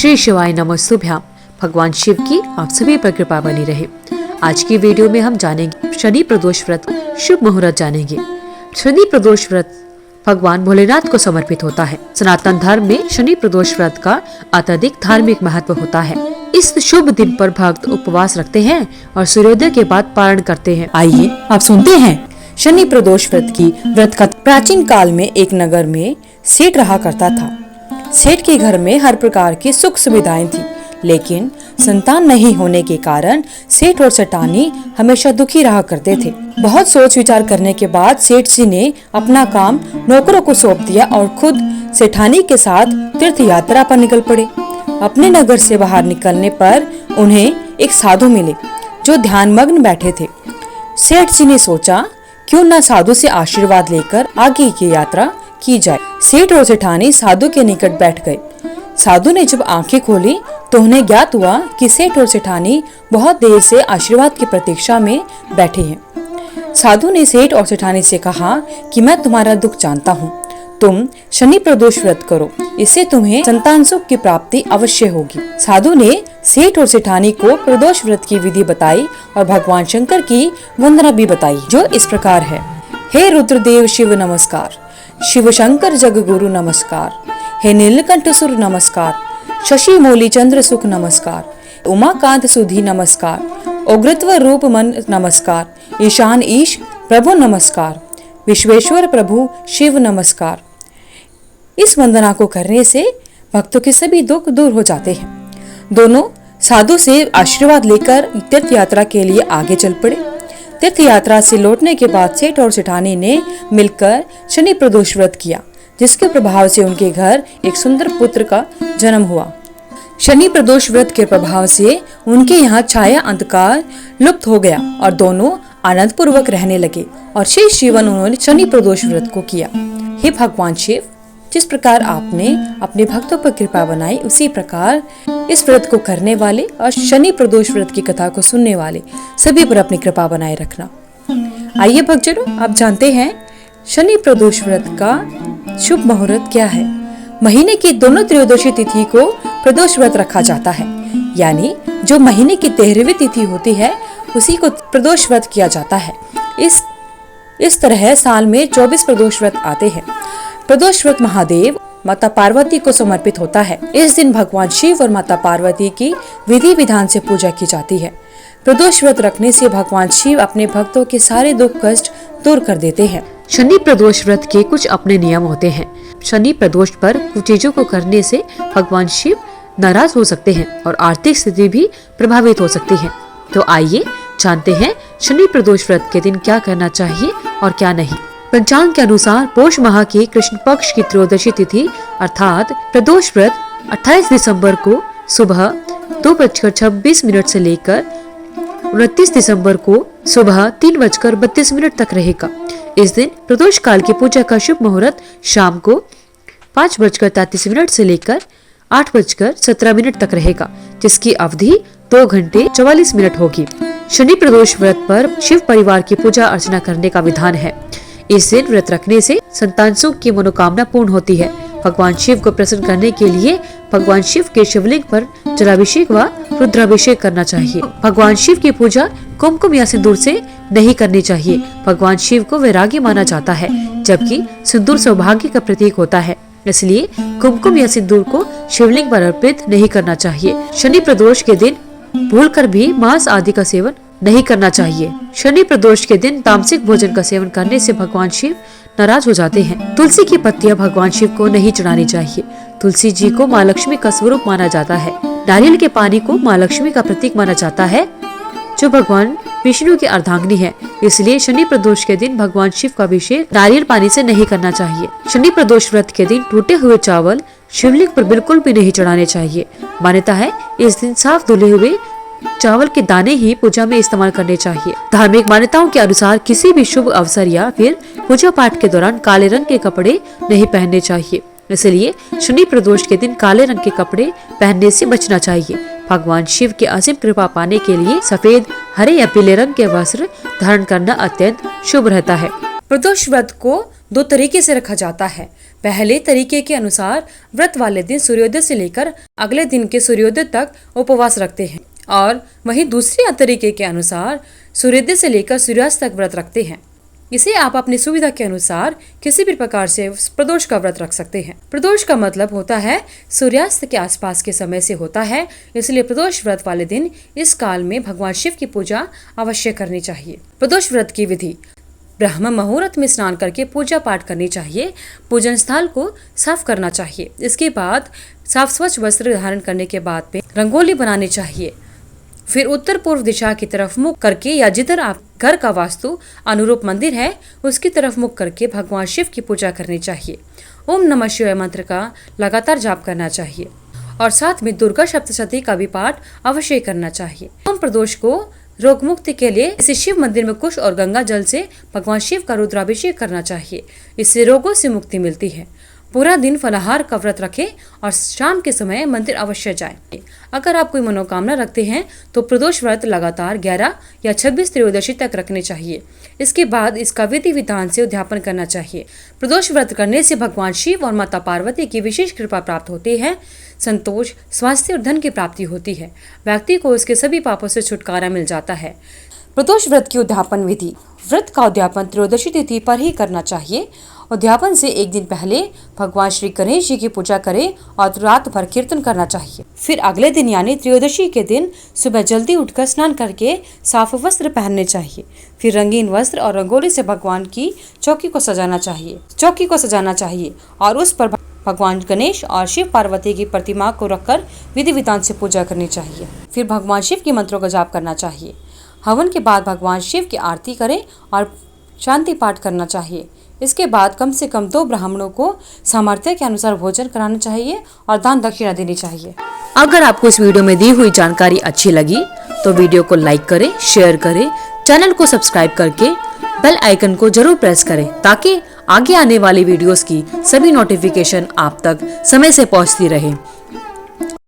श्री शिवाय नमस्तुभ्याम। भगवान शिव की आप सभी पर कृपा बनी रहे। आज की वीडियो में हम जानेंगे शनि प्रदोष व्रत शुभ मुहूर्त जानेंगे। शनि प्रदोष व्रत भगवान भोलेनाथ को समर्पित होता है। सनातन धर्म में शनि प्रदोष व्रत का अत्यधिक धार्मिक महत्व होता है। इस शुभ दिन पर भक्त उपवास रखते हैं और सूर्योदय के बाद पारण करते हैं। आइए आप सुनते हैं शनि प्रदोष व्रत की व्रत का। प्राचीन काल में एक नगर में सेठ रहा करता था। सेठ के घर में हर प्रकार की सुख सुविधाएं थी, लेकिन संतान नहीं होने के कारण सेठ और सेठानी हमेशा दुखी रहा करते थे। बहुत सोच विचार करने के बाद सेठ जी ने अपना काम नौकरों को सौंप दिया और खुद सेठानी के साथ तीर्थ यात्रा पर निकल पड़े। अपने नगर से बाहर निकलने पर उन्हें एक साधु मिले जो ध्यानमग्न बैठे थे। सेठ जी ने सोचा क्यों न साधु से आशीर्वाद लेकर आगे की यात्रा की जाए। सेठ और सेठानी साधु के निकट बैठ गए। साधु ने जब आंखें खोली तो उन्हें ज्ञात हुआ कि सेठ और सेठानी बहुत देर से आशीर्वाद की प्रतीक्षा में बैठे हैं। साधु ने सेठ और सेठानी से कहा कि मैं तुम्हारा दुख जानता हूँ, तुम शनि प्रदोष व्रत करो, इससे तुम्हें संतान सुख की प्राप्ति अवश्य होगी। साधु ने सेठ और सेठानी को प्रदोष व्रत की विधि बताई और भगवान शंकर की वंदना भी बताई, जो इस प्रकार है। हे रुद्रदेव शिव नमस्कार, शिव शंकर जग गुरु नमस्कार, हे नीलकंठ सुर नमस्कार, शशि मौली चंद्र सुख नमस्कार, उमाकांत सुधी नमस्कार, उग्रत्व रूप मन नमस्कार, ईशान ईश प्रभु नमस्कार, विश्वेश्वर प्रभु शिव नमस्कार। इस वंदना को करने से भक्तों के सभी दुख दूर हो जाते हैं। दोनों साधु से आशीर्वाद लेकर तीर्थ यात्रा के लिए आगे चल पड़े। तीर्थ यात्रा से लौटने के बाद सेठ और सेठानी ने मिलकर शनि प्रदोष व्रत किया, जिसके प्रभाव से उनके घर एक सुंदर पुत्र का जन्म हुआ। शनि प्रदोष व्रत के प्रभाव से उनके यहाँ छाया अंधकार लुप्त हो गया और दोनों आनंद पूर्वक रहने लगे और शेष जीवन उन्होंने शनि प्रदोष व्रत को किया। हे भगवान शिव, जिस प्रकार आपने अपने भक्तों पर कृपा बनाई, उसी प्रकार इस व्रत को करने वाले और शनि प्रदोष व्रत की कथा को सुनने वाले सभी पर अपनी कृपा बनाए रखना। आइए भक्तजनों, आप जानते हैं शनि प्रदोष व्रत का शुभ मुहूर्त क्या है। महीने की दोनों त्रयोदशी तिथि को प्रदोष व्रत रखा जाता है, यानी जो महीने की 13वीं तिथि होती है उसी को प्रदोष व्रत किया जाता है। इस तरह साल में 24 प्रदोष व्रत आते हैं। प्रदोष व्रत महादेव माता पार्वती को समर्पित होता है। इस दिन भगवान शिव और माता पार्वती की विधि विधान से पूजा की जाती है। प्रदोष व्रत रखने से भगवान शिव अपने भक्तों के सारे दुख कष्ट दूर कर देते हैं। शनि प्रदोष व्रत के कुछ अपने नियम होते हैं। शनि प्रदोष पर कुछ चीजों को करने से भगवान शिव नाराज हो सकते हैं और आर्थिक स्थिति भी प्रभावित हो सकती है। तो आइए जानते हैं शनि प्रदोष व्रत के दिन क्या करना चाहिए और क्या नहीं। पंचांग के अनुसार पोष माह की कृष्ण पक्ष की त्रयोदशी तिथि अर्थात प्रदोष व्रत 28 दिसंबर को सुबह 2:26 से लेकर 29 दिसंबर को सुबह 3:32 तक रहेगा। इस दिन प्रदोष काल की पूजा का शुभ मुहूर्त शाम को 5:33 से लेकर 8:17 तक रहेगा, जिसकी अवधि 2 घंटे 44 मिनट होगी। शनि प्रदोष व्रत पर शिव परिवार की पूजा अर्चना करने का विधान है। इस दिन व्रत रखने से संतान सुख की मनोकामना पूर्ण होती है। भगवान शिव को प्रसन्न करने के लिए भगवान शिव के शिवलिंग पर जलाभिषेक व रुद्राभिषेक करना चाहिए। भगवान शिव की पूजा कुमकुम या सिंदूर से नहीं करनी चाहिए। भगवान शिव को वैरागी माना जाता है, जबकि सिंदूर सौभाग्य का प्रतीक होता है, इसलिए कुमकुम या सिंदूर को शिवलिंग पर अर्पित नहीं करना चाहिए। शनि प्रदोष के दिन भूलकर भी मांस आदि का सेवन नहीं करना चाहिए। शनि प्रदोष के दिन तामसिक भोजन का सेवन करने से भगवान शिव नाराज हो जाते हैं। तुलसी की पत्तियां भगवान शिव को नहीं चढ़ानी चाहिए। तुलसी जी को माँ लक्ष्मी का स्वरूप माना जाता है। नारियल के पानी को माँ लक्ष्मी का प्रतीक माना जाता है, जो भगवान विष्णु की अर्धांगिनी है, इसलिए शनि प्रदोष के दिन भगवान शिव का अभिषेक नारियल पानी से नहीं करना चाहिए। शनि प्रदोष व्रत के दिन टूटे हुए चावल शिवलिंग पर बिल्कुल भी नहीं चढ़ाने चाहिए। मान्यता है इस दिन साफ धुले हुए चावल के दाने ही पूजा में इस्तेमाल करने चाहिए। धार्मिक मान्यताओं के अनुसार किसी भी शुभ अवसर या फिर पूजा पाठ के दौरान काले रंग के कपड़े नहीं पहनने चाहिए, इसलिए शनि प्रदोष के दिन काले रंग के कपड़े पहनने से बचना चाहिए। भगवान शिव की असीम कृपा पाने के लिए सफेद, हरे या पीले रंग के वस्त्र धारण करना अत्यंत शुभ रहता है। प्रदोष व्रत को 2 तरीके से रखा जाता है। पहले तरीके के अनुसार व्रत वाले दिन सूर्योदय से लेकर अगले दिन के सूर्योदय तक उपवास रखते हैं और वहीं दूसरे तरीके के अनुसार सूर्योदय से लेकर सूर्यास्त तक व्रत रखते हैं। इसे आप अपनी सुविधा के अनुसार किसी भी प्रकार से प्रदोष का व्रत रख सकते हैं। प्रदोष का मतलब होता है सूर्यास्त के आसपास के समय से होता है, इसलिए प्रदोष व्रत वाले दिन इस काल में भगवान शिव की पूजा अवश्य करनी चाहिए। प्रदोष व्रत की विधि: ब्रह्म मुहूर्त में स्नान करके पूजा पाठ करनी चाहिए। पूजन स्थल को साफ करना चाहिए। इसके बाद साफ स्वच्छ वस्त्र धारण करने के बाद में रंगोली बनानी चाहिए। फिर उत्तर पूर्व दिशा की तरफ मुख करके या जिधर आप घर का वास्तु अनुरूप मंदिर है उसकी तरफ मुख करके भगवान शिव की पूजा करनी चाहिए। ओम नमः शिवाय मंत्र का लगातार जाप करना चाहिए और साथ में दुर्गा सप्तशती का भी पाठ अवश्य करना चाहिए। ओम प्रदोष को रोग मुक्ति के लिए इसे शिव मंदिर में कुश और गंगा जल से भगवान शिव का रुद्राभिषेक करना चाहिए। इससे रोगों से मुक्ति मिलती है। पूरा दिन फलाहार का व्रत रखें और शाम के समय मंदिर अवश्य जाएं। अगर आप कोई मनोकामना रखते हैं तो प्रदोष व्रत लगातार 11 या 26 त्रयोदशी तक रखने चाहिए। इसके बाद इसका विधि विधान से उद्यापन करना चाहिए। प्रदोष व्रत करने से भगवान शिव और माता पार्वती की विशेष कृपा प्राप्त होती है। संतोष, स्वास्थ्य और धन की प्राप्ति होती है। व्यक्ति को उसके सभी पापों से छुटकारा मिल जाता है। प्रदोष व्रत की उद्यापन विधि: व्रत का उद्यापन त्रयोदशी तिथि पर ही करना चाहिए। उद्यापन से एक दिन पहले भगवान श्री गणेश जी की पूजा करें और रात भर कीर्तन करना चाहिए। फिर अगले दिन यानी त्रयोदशी के दिन सुबह जल्दी उठकर स्नान करके साफ वस्त्र पहनने चाहिए। फिर रंगीन वस्त्र और रंगोली से भगवान की चौकी को सजाना चाहिए और उस पर भगवान गणेश और शिव पार्वती की प्रतिमा को रखकर विधि विधान से पूजा करनी चाहिए। फिर भगवान शिव के मंत्रों का जाप करना चाहिए। हवन के बाद भगवान शिव की आरती करें और शांति पाठ करना चाहिए। इसके बाद कम से कम 2 ब्राह्मणों को सामर्थ्य के अनुसार भोजन कराना चाहिए और दान दक्षिणा देनी चाहिए। अगर आपको इस वीडियो में दी हुई जानकारी अच्छी लगी तो वीडियो को लाइक करें, शेयर करें, चैनल को सब्सक्राइब करके बेल आइकन को जरूर प्रेस करें ताकि आगे आने वाली वीडियोस की सभी नोटिफिकेशन आप तक समय से पहुंचती रहे।